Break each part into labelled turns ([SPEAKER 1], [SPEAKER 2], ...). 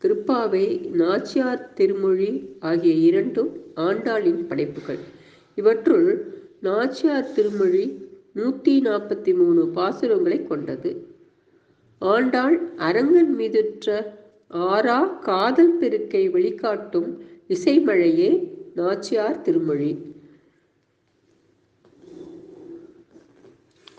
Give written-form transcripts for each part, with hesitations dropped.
[SPEAKER 1] திருப்பாவை, நாச்சியார் திருமொழி ஆகிய இரண்டும் ஆண்டாளின் படைப்புகள். இவற்றுள் நாச்சியார் திருமொழி 143 பாசுரங்களை கொண்டது. ஆண்டாள் அரங்கன் மீதுற்ற ஆறா காதல் பெருக்கை வெளிக்காட்டும் இசைமழையே நாச்சியார் திருமொழி.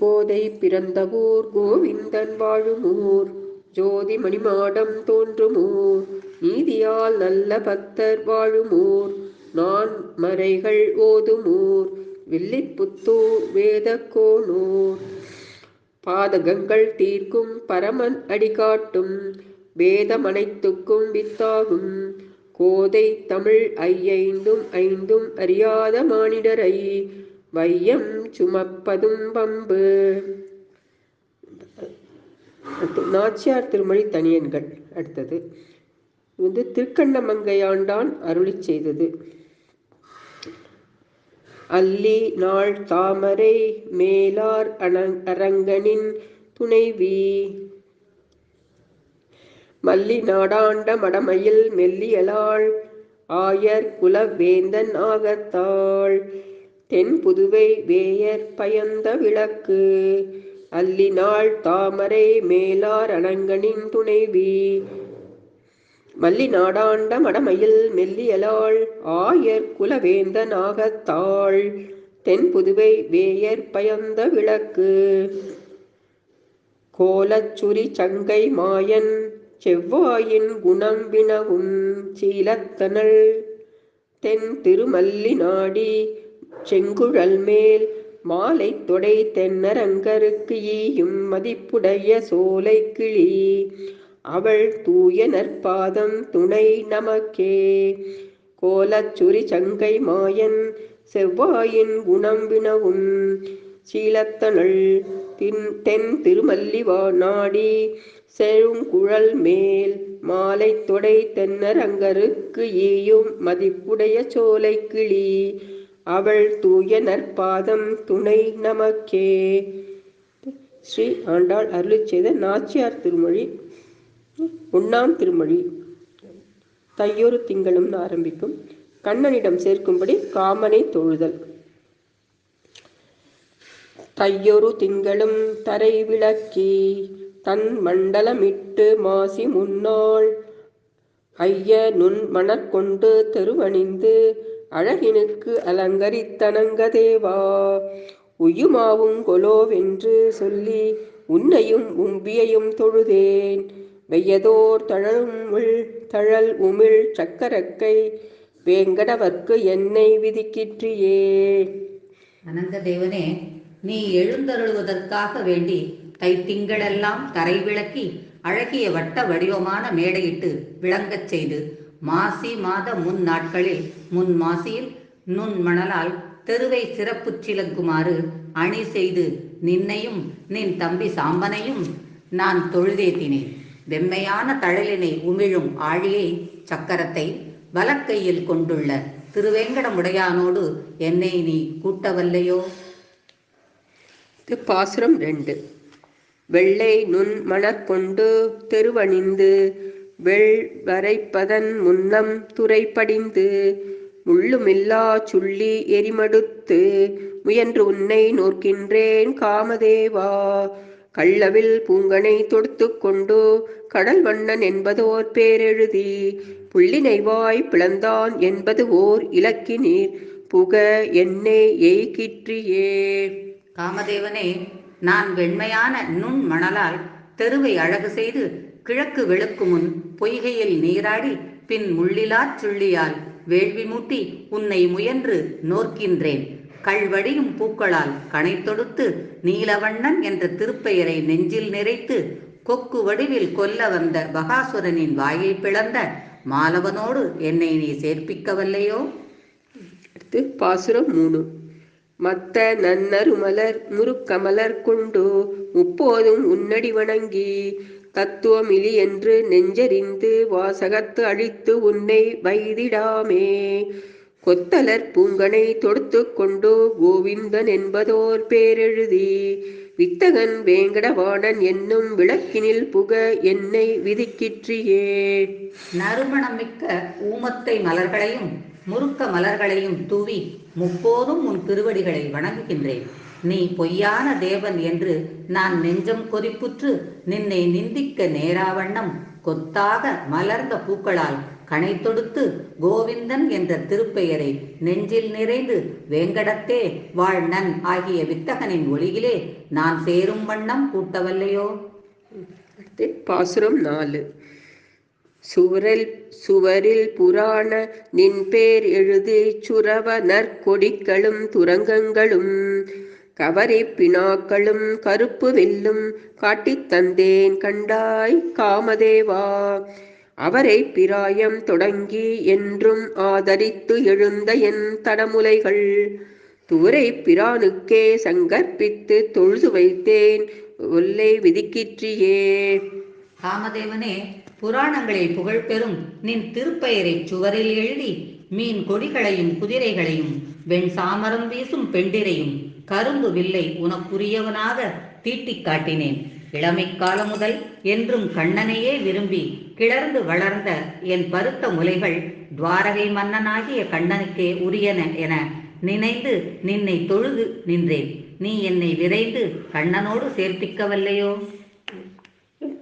[SPEAKER 1] கோதை பிறந்தவூர் கோவிந்தன் வாழுமூர், ஜோதி மணிமாடம் தோன்றுமூர், நீதியால் நல்ல பக்தர் வாழுமூர், நான் மறைகள் ஓதுமூர், வில்லிப்புத்தூர் வேதக்கோனூர், பாதகங்கள் தீர்க்கும் பரமன் அடிகாட்டும், வேதமனைத்துக்கும் வித்தாகும், கோதை தமிழ் ஐயைந்தும் ஐந்தும் அறியாத மானிடரை வையம் சுமப்பதும் பம்பு. நாச்சியார் திருமொழி தனியன்கள். அடுத்தது திருக்கண்ணமங்கையாண்டான் அருளி செய்தது. அல்லி நாள் தாமரை மேலார் அரங்கனின் துணைவி, மல்லி நாடாண்ட மடமையில் மெல்லியலாள், ஆயர் குல வேந்தன் ஆகத்தாள், தென் புதுவை வேயர் பயந்த விளக்கு, அல்லி நாள் தாமரை மேலார் அரங்கனின் துணைவி, மல்லி நாடாண்ட மடமையில் மெல்லியலாள், ஆயர் குலவேந்தன் ஆகத்தாள், தென் புதுவை வேயர் பயந்த விளக்கு, கோலச்சுரி சங்கை மாயன் செவ்வாயின் குணம் வினவும் சீலத்தனள், தென் திருமல்லி நாடி செங்குழல் மேல், மாலை தொடை தென்னரங்கருக்கு ஈயும் மதிப்புடைய சோலை கிளி, அவள் தூய நற்பாதம் துணை நமக்கே, கோலச்சுரி சங்கை மாயன் செவ்வாயின் குணம் வினவும் சீலத்தனள், தென் திருமல்லி நாடி செழுங்குழல் மேல், மாலை தொடை தென்னரங்கருக்கு ஈயும் மதிப்புடைய சோலை கிளி, அவள் தூய நற்பாதம் துணை நமக்கே. ஸ்ரீ ஆண்டாள் அருளி செய்த நாச்சியார் திருமொழி 1ஆம் திருமொழி. தையொரு திங்களும் ஆரம்பிக்கும். கண்ணனிடம் சேர்க்கும்படி காமனை தொழுதல். தையொரு திங்களும் தரை விளக்கி, தன் மண்டலமிட்டு மாசி முன்னாள், ஐய நுண் மணற்கொண்டு தெருவணிந்து அழகினுக்கு அலங்கரித்தனங்கதேவா, உய்யுமாவும் கொலோவென்று சொல்லி உன்னையும் உம்பியையும் தொழுதேன், வெய்யதோர் தழல் உமிழ் சக்கரக்கை வேங்கடவர்க்கு என்னை விதிக்கிற்றியே.
[SPEAKER 2] அனங்கதேவனே, நீ எழுந்தருளுவதற்காக வேண்டி தைத்திங்களெல்லாம் தரை விளக்கி அழகிய வட்ட வடிவமான மேடையிட்டு விளங்கச் செய்து, மாசி மாத முன் நாட்களில் முன் மாசியில் நுண் மணலால் தெருவை சிறப்பு சிலங்குமாறு அணி செய்து நின்னையும் நின் தம்பி சாம்பனையும் நான் தொழுதேத்தினேன். வெம்மையான தழலினை உமிழும் ஆழியை சக்கரத்தை வலக்கையில் கொண்டுள்ள திருவேங்கடமுடையானோடு என்னை நீ கூட்டவல்லையோ?
[SPEAKER 1] பாசுரம் 2. வெள்ளை நுண் மணற்கொண்டு தெருவணிந்து வெள் வரைப்பதன் முன்னம் துறைப்படிந்து, முள்ளுமில்லா சுள்ளி எரிமடுத்து முயன்று உன்னை நோக்கின்றேன் காமதேவா, கள்ளவில் பூங்கனை தொடுத்து கொண்டு கடல் வண்ணன் என்பதோர் பேரெழுதி, புள்ளினைவாய் பிளந்தான் என்பது ஓர் இலக்கினீர் புக என்னை எய்கிற்றியே.
[SPEAKER 2] காமதேவனே, நான் வெண்மையான நுண் மணலால் தெருவை அழகு செய்து கிழக்கு வெளுக்கு முன் பொய்கையில் நீராடி பின் முள்ளிலாச் சுள்ளியால் வேள்வி மூட்டி உன்னை முயன்று நோக்கின்றேன். கள்வடியும் பூக்களால் கனை தொடுத்து நீலவண்ணன் என்ற திருப்பெயரை நெஞ்சில் நிறைத்து கொக்கு வடிவில் கொல்ல வந்த பகாசுரனின் வாயை பிளந்த மாலவனோடு என்னை நீ சேர்ப்பிக்கவல்லையோ?
[SPEAKER 1] பாசுரம் 3. மத்த நன்னருமலர் முருக்கமலர் கொண்டு முப்போதும் உன்னடி வணங்கி, தத்துவமிலி என்று நெஞ்சறிந்து வாசகத்து அழித்து உன்னை வைதிடாமே, கொத்தலர் பூங்கனை தொடுத்து கொண்டு கோவிந்தன் என்பதோர் பேரெழுதி வித்தகன் வேங்கடவாணன் என்னும் விளக்கினில் புக என்னை விதிக்கிற்றியே.
[SPEAKER 2] நறுமணமிக்க ஊமத்தை மலர்களையும் முருக்க மலர்களையும் தூவி முப்போதும் உன் திருவடிகளை வணங்குகின்றேன். நீ பொய்யான தேவன் என்று நான் நெஞ்சம் கொதிப்புற்று நின்னை நிந்திக்க நேராவண்ணம் கொத்தாக மலர்ந்த பூக்களால் கணை தொடுத்து கோவிந்தன் என்ற திருப்பெயரை நெஞ்சில் நிறைந்து வேங்கடத்தே வாழ்நன் ஆகிய வித்தகனின் ஒளியிலே நான் சேரும் வண்ணம் கூட்டவல்லையோ.
[SPEAKER 1] பாசுரம் 4. சுவரில் புராண நின் பேர் எழுதி சுரவ நற்கொடிகளும் துரங்கங்களும் கவரி பினாக்களும் கருப்பு வெல்லும் காட்டித் தந்தேன் கண்டாய் காமதேவா. அவரை பிராயம் தொடங்கி என்றும் ஆதரித்து எழுந்த என் தடமுலைகள் தூரை பிரானுக்கே சங்கற்பித்து தொழுது வைத்தேன் ஒல்லை விதிக்கிற்றியே.
[SPEAKER 2] காமதேவனே, புராணங்களில் புகழ்பெறும் நின் திருப்பெயரை சுவரில் எழுதி மீன் கொடிகளையும் குதிரைகளையும் வெண் சாமரம் வீசும் பெண்டிரையும் கரும்பு வில்லை உனக்குரியவனாக தீட்டிக் காட்டினேன். இளமை காலம் முதல் என்றும் கண்ணனையே விரும்பி கிளர்ந்து வளர்ந்த என் பருத்த முலைகள் துவாரகை மன்னனாகிய கண்ணனுக்கே உரியன என நினைந்து நின்னை தொழுது நின்றேன். நீ என்னை விரைந்து கண்ணனோடு சேர்ப்பிக்கவல்லையோ.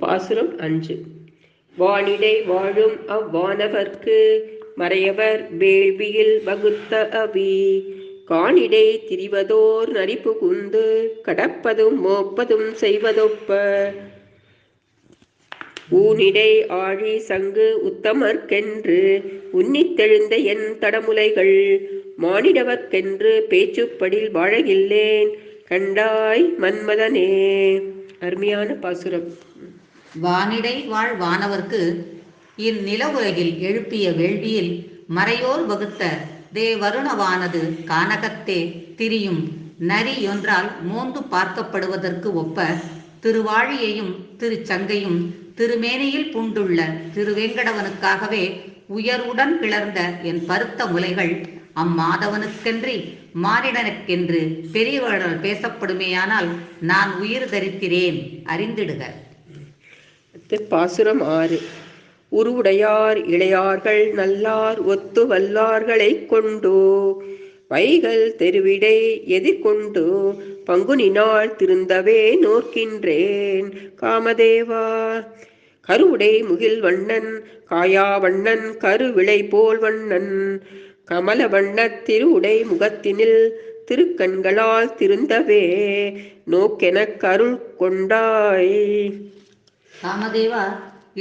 [SPEAKER 1] பாசுரம் 5. வானிடை வாழும் அவ்வானவர்க்கு மறையவர் வேள்வியில் வகுத்த அவி காணிடை திரிவதோர் நரிப்பு குந்து கடப்பதும் மோப்பதும் செய்வதொப்ப ஊனிடை ஆழி சங்கு உத்தமர்க்கென்று உன்னித்தெழுந்த என் தடமுலைகள் மானிடவர்க்கென்று பேச்சுப்படில் வாழகில்லேன் கண்டாய் மன்மதனே. அருமையான பாசுரம்.
[SPEAKER 2] வானிடை வாழ் வானவர்க்கு இந்நில உலகில் எழுப்பிய வேள்வியில் மறையோர் வகுத்த தேவருணவானது கானகத்தே திரியும் நரியொன்றால் மோந்து பார்க்கப்படுவதற்கு ஒப்ப திருவாழியையும் திருச்சங்கையும் திருமேனியில் பூண்டுள்ள திருவேங்கடவனுக்காகவே உயர்வுடன் கிளர்ந்த என் பருத்த முலைகள் அம்மாதவனுக்கென்றி மானிடனுக்கென்று பெரியவர்களால் பேசப்படுமேயானால் நான் உயிர் தரித்திரேன் அறிந்திடுக.
[SPEAKER 1] பாசுரம் 6. உருவுடையார் இளையார்கள் நல்லார் ஒத்து வல்லார்களை கொண்டோ வைகள் தெருவிடை எதிர்கொண்டு பங்குனினால் திருந்தவே நோக்கின்றேன் காமதேவா. கருவுடை முகில் வண்ணன் காயா வண்ணன் கருவிளை போல் வண்ணன் கமல வண்ணத் திருவுடை முகத்தினில் திருக்கண்களால் திருந்தவே நோக்கெனக் கருள் கொண்டாய்.
[SPEAKER 2] காமதேவா,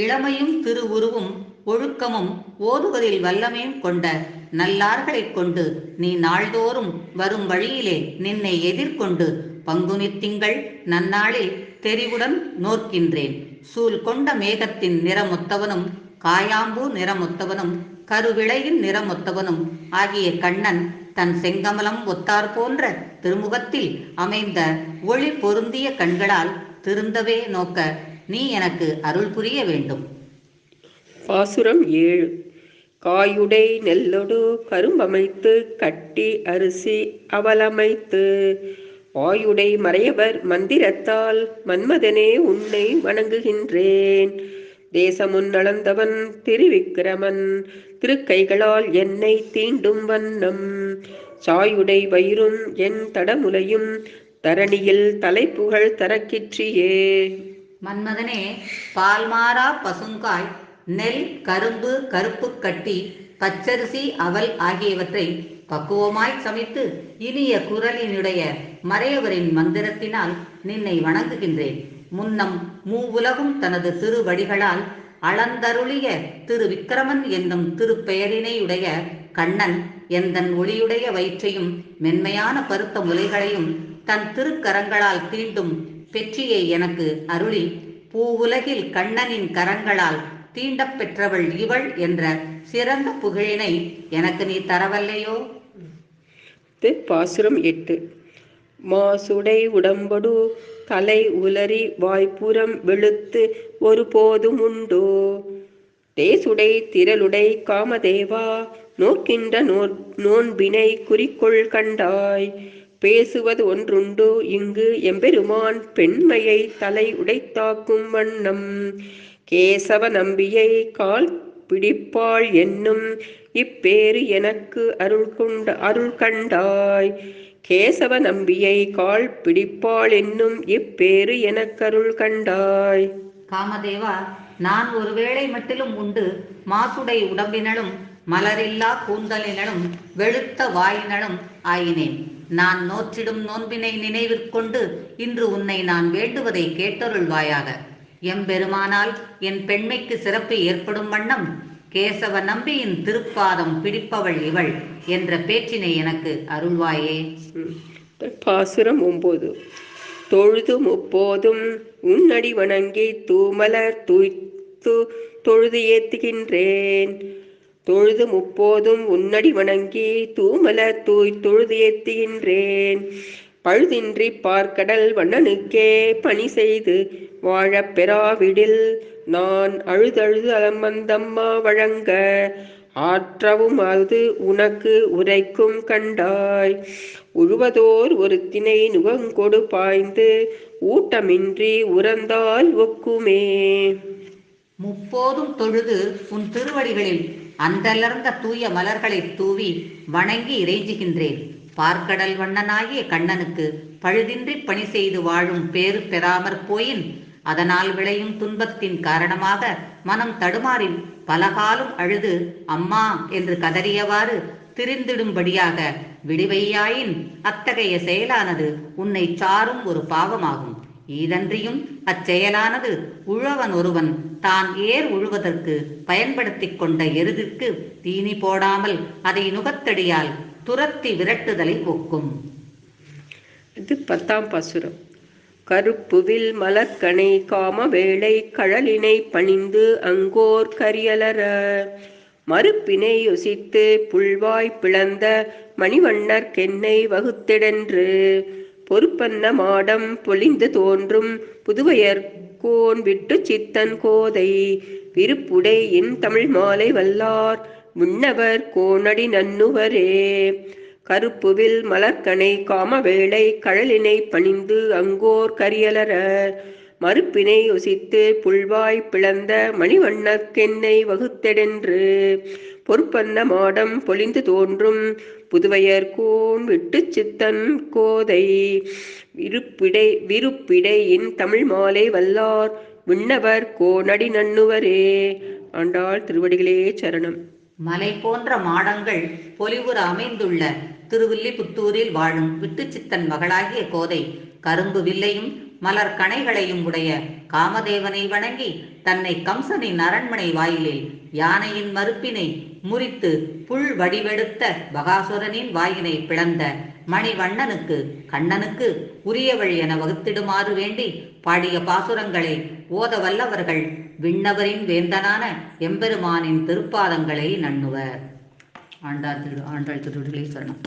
[SPEAKER 2] இளமையும் திருவுருவும் ஒழுக்கமும் ஓதுவதில் வல்லமையும் கொண்ட நல்லார்களைக் கொண்டு நீ நாள்தோறும் வரும் வழியிலே நின்னை எதிர்கொண்டு பங்குனி திங்கள் நன்னாளில் தெரிவுடன் நோக்கின்றேன். சூல் கொண்ட மேகத்தின் நிறமொத்தவனும் காயாம்பூ நிறமொத்தவனும் கருவிளையின் நிறமொத்தவனும் ஆகிய கண்ணன் தன் செங்கமலம் ஒத்தார் போன்ற திருமுகத்தில் அமைந்த ஒளி பொருந்திய கண்களால் திருந்தவே நோக்க நீ எனக்கு அருள் புரிய வேண்டும்.
[SPEAKER 1] பாசுரம் 7. காயுடை நெல்லொடு கரும்பமைத்து கட்டி அரிசி அவலமைத்து வாயுடை மறையவர் மந்திரத்தால் மன்மதனே உன்னை வணங்குகின்றேன். தேசமுன் அளந்தவன் திருவிக்கிரமன் திருக்கைகளால் என்னை தீண்டும் வண்ணம் சாயுடை வயிறும் என் தடமுலையும் தரணியில் தலைப்புகழ் தரக்கிற்றியே.
[SPEAKER 2] மன்மதனே, பால்மாரா பசுங்காய் நெல் கரும்பு கருப்பு கட்டி பச்சரிசி அவல் ஆகியவற்றை பக்குவமாய் சமைத்து இனிய குரலினுடைய மறையவரின் மந்திரத்தினால் நின்னை வணங்குகின்றேன். முன்னம் மூவுலகும் தனது திருவடிகளால் அளந்தருளிய திரு விக்கிரமன் என்னும் திருப்பெயரினையுடைய கண்ணன் எந்தன் ஒளியுடைய வயிற்றையும் மென்மையான பருத்த முலைகளையும் தன் திருக்கரங்களால் தீண்டும் பெற்றியை எனக்கு அருளி பூவுலகில் கண்ணனின் கரங்களால் தீண்டப் பெற்றவள் இவள் என்ற சிறந்த புகழினை எனக்கு நீ தரவல்லையோ.
[SPEAKER 1] பாசுரம் 8. மாசுடை உடம்படு தலை உலரி வாய்ப்புறம் வெளுத்து ஒரு போதும் உண்டோ தேசுடை திரளுடை காமதேவா நோக்கின்ற நோன்பினை குறிக்கொள் கண்டாய். பேசுவது ஒன்றுண்டு இங்கு எம்பெருமான் பெண்மையை தலை உடைத்தாக்கும் வண்ணம். கேசவ நம்பியை கால் பிடிப்பாள் என்னும் இப்பேறு எனக்கு அருள் கண்டாய். கேசவ நம்பியை கால் பிடிப்பாள் என்னும் இப்பேறு எனக்கருள் கண்டாய்.
[SPEAKER 2] காமதேவா, நான் ஒருவேளை மட்டிலும் உண்டு மாசுடை உடம்பினளும் மலரில்லா கூந்தலினளும் வெளுத்த வாயினளும் ஆயினேன். நான் நோற்றிடும் நோன்பினை நினைவிற்கொண்டு இன்று உன்னை நான் வேண்டுவதை கேட்டருள்வாயாக. எம்பெருமானால் என் பெண்மைக்கு சிறப்பு ஏற்படும் வண்ணம் கேசவ நம்பியின் திருப்பாதம் பிடிப்பவள் இவள் என்ற பேச்சினை எனக்கு அருள்வாயே.
[SPEAKER 1] பாசுரம் 9. தொழுது முப்போதும் உன்னடி வணங்கி தூமலர் தூய்த்து தொழுது ஏத்துகின்றேன். தொழுது முப்போதும் உன்னடி வணங்கி தூமலர் தூய் தொழுது ஏத்துகின்றேன். பழுதின்றி பார்க்கடல் வண்ணனுக்கே பணி செய்து வாழப் பெறாவிடில் நான் அழுதழுது அலம்பந்தம்மா வழங்க ஆற்றவும் அது உனக்கு உரைக்கும் கண்டாய். உழுவதோர் ஒருத்தினை நுகங்கொடு பாய்ந்து ஊட்டமின்றி உறந்தால் ஒக்குமே.
[SPEAKER 2] முப்போதும் தொழுது உன் திருவடிகளில் அந்தலர்ந்த தூய மலர்களை தூவி வணங்கி இறைஞ்சுகின்றேன். பார்க்கடல் வண்ணனாகிய கண்ணனுக்கு பழுதின்றி பணி செய்து வாழும் பேறு பெறாமற் போயின் அதனால் விளையும் துன்பத்தின் காரணமாக மனம் தடுமாறி பலகாலம் அழுது அம்மா என்று கதறியவாறு திரிந்திடும்படியாக விடிவையாயின் அத்தகைய செயலானது உன்னை சாரும் ஒரு பாவமாகும். ஈதன்றியும் அச்செயலானது உழவன் ஒருவன் தான் ஏர் உழுவதற்கு பயன்படுத்தி கொண்ட எருதிற்கு தீனி போடாமல் அதை நுகத்தடியால் துரத்தி விரட்டுதலை ஒக்கும்.
[SPEAKER 1] இது 10ஆம் பாசுரம். கருப்புவில் மலர்கனை காம வேளை கழலினை பணிந்து அங்கோர் கரியலர மறுப்பினை யோசித்து புல்வாய் பிளந்த மணிவண்ணர் கென்னை வகுத்திடென்று பொறுப்பன்ன மாடம் பொலிந்து தோன்றும் புதுவையர்கோன் விட்டு சித்தன் கோதை விருப்புடை இன் தமிழ் மாலை வல்லார் விண்ணவர் கோனடி நன்னுவரே. கருப்புவில் மலர்கனை காமவேளை கழலினை பணிந்து அங்கோர் கரியலர மறுப்பினை யோசித்து புல்வாய் பிளந்த மணிவண்ணற்கென்னை வகுத்தெடென்று பொறுப்பன்ன மாடம் பொலிந்து தோன்றும் புதுவையர்கோன் விட்டு சித்தன் கோதை விருப்பிடை இன் தமிழ் மாலை வல்லார் விண்ணவர் கோனடி நன்னுவரே. ஆண்டாள் திருவடிகளே சரணம்.
[SPEAKER 2] மலை போன்ற மாடங்கள் பொலிவுற அமைந்துள்ள திருவில்லிபுத்தூரில் வாழும் விட்டுச்சித்தன் மகளாகிய கோதை கரும்பு வில்லையும் மலர் கணைகளையும் உடைய காமதேவனை வணங்கி தன்னை கம்சனின் அரண்மனை வாயிலில் யானையின் மறுப்பினை முறித்து புல் வடிவெடுத்த பகாசுரனின் வாயினை பிளந்த மணிவண்ணனுக்கு கண்ணனுக்கு உரியவள் என வகுத்திடுமாறு வேண்டி பாடிய பாசுரங்களை ஓத வல்லவர்கள் விண்ணவரின் வேந்தனான எம்பெருமானின் திருப்பாதங்களை நண்ணுவர். ஆண்டாள் திருவடிகளே சரணம்.